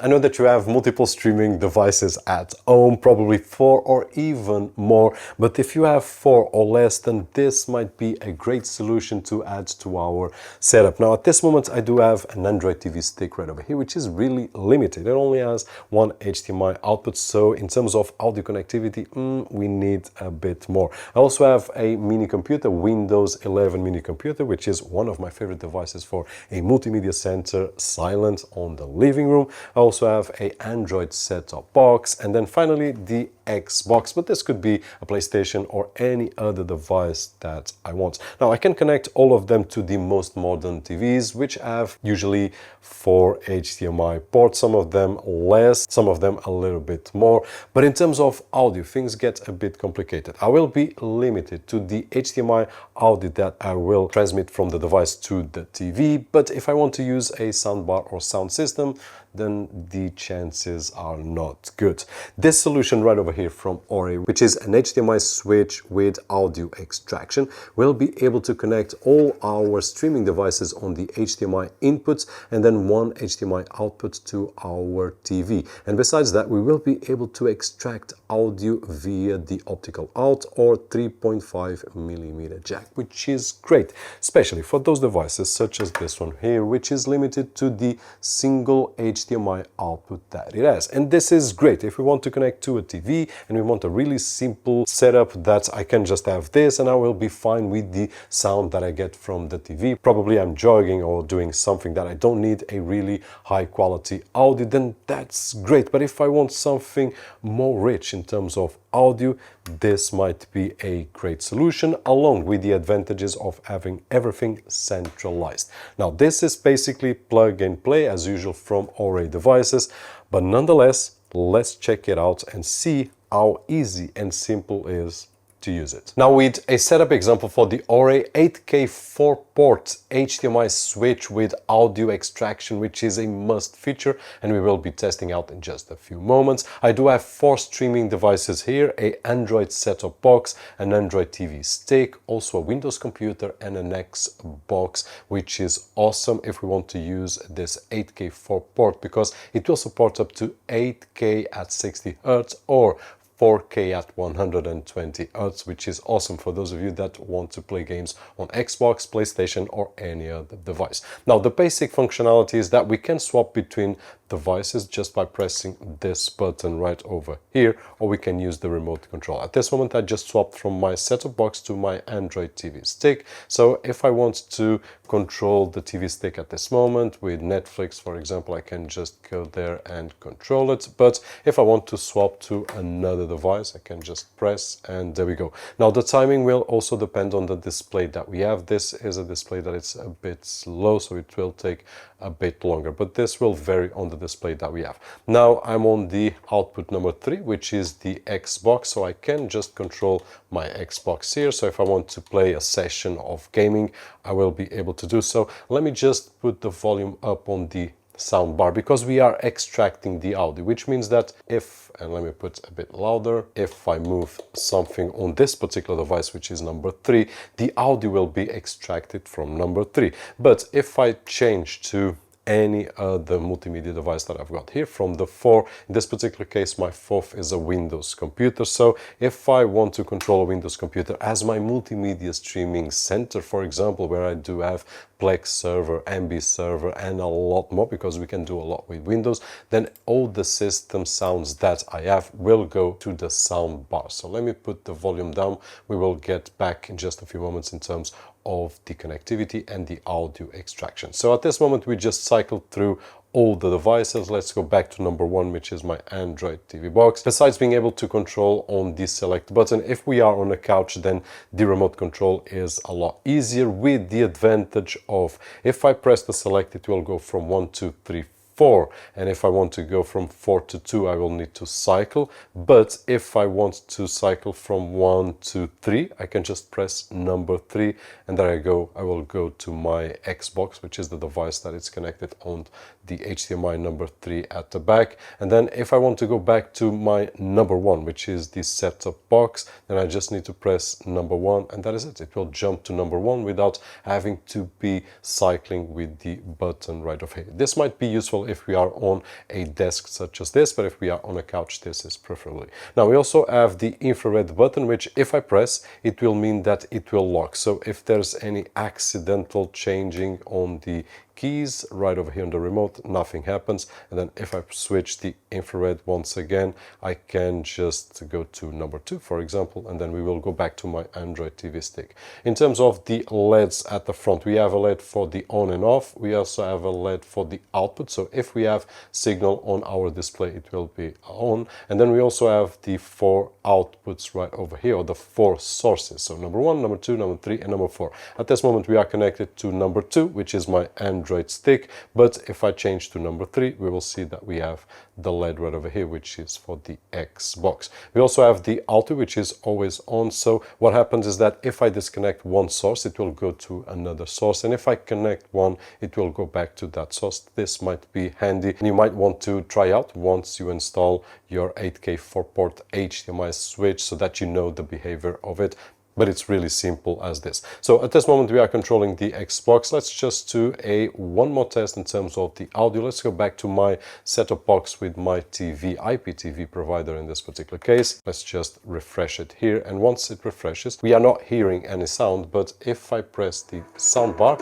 I know that you have multiple streaming devices at home, probably 4 or even more, but if you have 4 or less, then this might be a great solution to add to our setup. Now, at this moment, I do have an Android TV stick right over here, which is really limited. It only has one HDMI output, so in terms of audio connectivity, we need a bit more. I also have a mini computer, Windows 11 mini computer, which is one of my favorite devices for a multimedia center, silent on the living room. I also have an Android set-top box, and then finally the Xbox, but this could be a PlayStation or any other device that I want. Now, I can connect all of them to the most modern TVs, which have usually 4 HDMI ports, some of them less, some of them a little bit more. But in terms of audio, things get a bit complicated. I will be limited to the HDMI audio that I will transmit from the device to the TV, but if I want to use a soundbar or sound system, then the chances are not good. This solution right over here from OREI, which is an HDMI switch with audio extraction, will be able to connect all our streaming devices on the HDMI inputs and then one HDMI output to our TV. And besides that, we will be able to extract audio via the optical out or 3.5mm jack, which is great, especially for those devices such as this one here, which is limited to the single HDMI output that it has. And this is great if we want to connect to a TV and we want a really simple setup that I can just have this and I will be fine with the sound that I get from the TV. Probably I'm jogging or doing something that I don't need a really high quality audio, then that's great. But if I want something more rich in terms of audio, this might be a great solution, along with the advantages of having everything centralized. Now, this is basically plug and play as usual from OREI devices, but nonetheless, let's check it out and see how easy and simple it is to use it. Now, with a setup example for the OREI 8K 4-port HDMI switch with audio extraction, which is a must feature and we will be testing out in just a few moments. I do have 4 streaming devices here, a Android set-top box, an Android TV stick, also a Windows computer and an Xbox, which is awesome if we want to use this 8K 4-port because it will support up to 8K at 60 Hz or 4K at 120 Hz, which is awesome for those of you that want to play games on Xbox, PlayStation or any other device. Now, the basic functionality is that we can swap between devices just by pressing this button right over here, or we can use the remote control. At this moment, I just swapped from my set-top box to my Android TV stick. So if I want to control the TV stick at this moment with Netflix, for example, I can just go there and control it. But if I want to swap to another device, I can just press and there we go. Now, the timing will also depend on the display that we have. This is a display that it's a bit slow, so it will take a bit longer, but this will vary on the display that we have. Now I'm on the output number 3, which is the Xbox, so I can just control my Xbox here. So if I want to play a session of gaming, I will be able to do so. Let me just put the volume up on the sound bar because we are extracting the audio, which means that if, and let me put a bit louder, if I move something on this particular device, which is number 3, the audio will be extracted from number 3. But if I change to any other multimedia device that I've got here from the 4, in this particular case my 4th is a Windows computer, so if I want to control a Windows computer as my multimedia streaming center, for example, where I do have Plex server, MB server and a lot more, because we can do a lot with Windows, then all the system sounds that I have will go to the sound bar. So let me put the volume down. We will get back in just a few moments in terms of the connectivity and the audio extraction. So at this moment we just cycled through all the devices. Let's go back to number 1, which is my Android TV box. Besides being able to control on the select button, if we are on a couch, then the remote control is a lot easier, with the advantage of if I press the select, it will go from 1, 2, 3, 4, and if I want to go from 4 to 2, I will need to cycle. But if I want to cycle from 1 to 3, I can just press number 3 and there I go. I will go to my Xbox, which is the device that is connected on the HDMI number 3 at the back. And then if I want to go back to my number 1, which is the set-top box, then I just need to press number 1, and that is it. It will jump to number 1 without having to be cycling with the button right over here. This might be useful if we are on a desk such as this, but if we are on a couch, this is preferably. Now we also have the infrared button, which if I press, it will mean that it will lock. So if there's any accidental changing on the keys right over here on the remote, nothing happens. And then if I switch the infrared once again, I can just go to number 2, for example, and then we will go back to my Android TV stick. In terms of the LEDs at the front, we have a LED for the on and off. We also have a LED for the output. So if we have signal on our display, it will be on. And then we also have the 4 outputs right over here, or the 4 sources. So number 1, number 2, number 3, and number 4. At this moment, we are connected to number 2, which is my Android stick, but if I change to number 3, we will see that we have the LED right over here, which is for the Xbox. We also have the auto, which is always on. So what happens is that if I disconnect one source, it will go to another source, and if I connect one, it will go back to that source. This might be handy, and you might want to try out once you install your 8K 4-port HDMI switch so that you know the behavior of it. But it's really simple as this. So at this moment we are controlling the Xbox. Let's just do one more test in terms of the audio. Let's go back to my set-top box with my TV, IPTV provider in this particular case. Let's just refresh it here, and once it refreshes, we are not hearing any sound, but if I press the sound bar,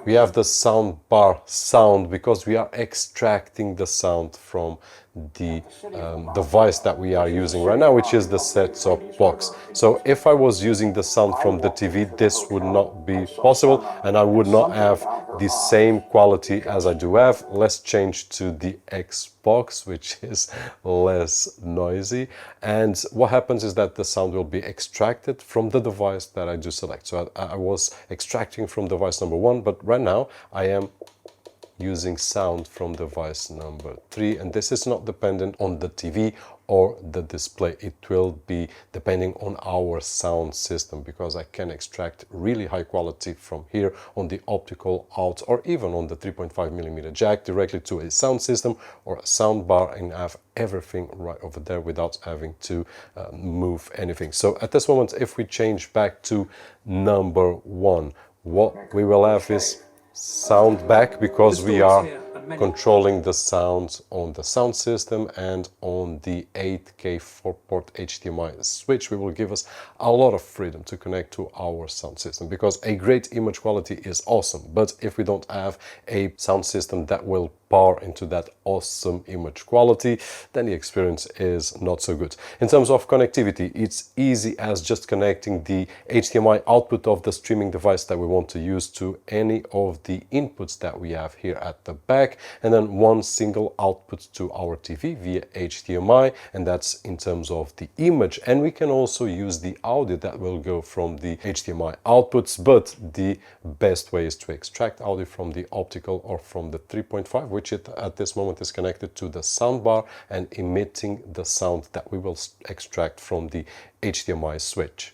we have the sound bar sound because we are extracting the sound from the device that we are using right now, which is the set-top box. So if I was using the sound from the TV, this would not be possible, and I would not have the same quality as I do have. Let's change to the Xbox, which is less noisy, and what happens is that the sound will be extracted from the device that I do select. So I was extracting from device number 1, but right now I am using sound from device number 3, and this is not dependent on the TV or the display. It will be depending on our sound system, because I can extract really high quality from here on the optical out, or even on the 3.5mm jack directly to a sound system or a sound bar, and have everything right over there without having to move anything. So at this moment, if we change back to number 1, what we will have is sound back, because we are controlling the sounds on the sound system, and on the 8K 4-port HDMI switch, we will give us a lot of freedom to connect to our sound system, because a great image quality is awesome, but if we don't have a sound system that will power into that awesome image quality, then the experience is not so good. In terms of connectivity, it's easy as just connecting the HDMI output of the streaming device that we want to use to any of the inputs that we have here at the back, and then one single output to our TV via HDMI, and that's in terms of the image. And we can also use the audio that will go from the HDMI outputs, but the best way is to extract audio from the optical or from the 3.5, which at this moment is connected to the soundbar and emitting the sound that we will extract from the HDMI switch.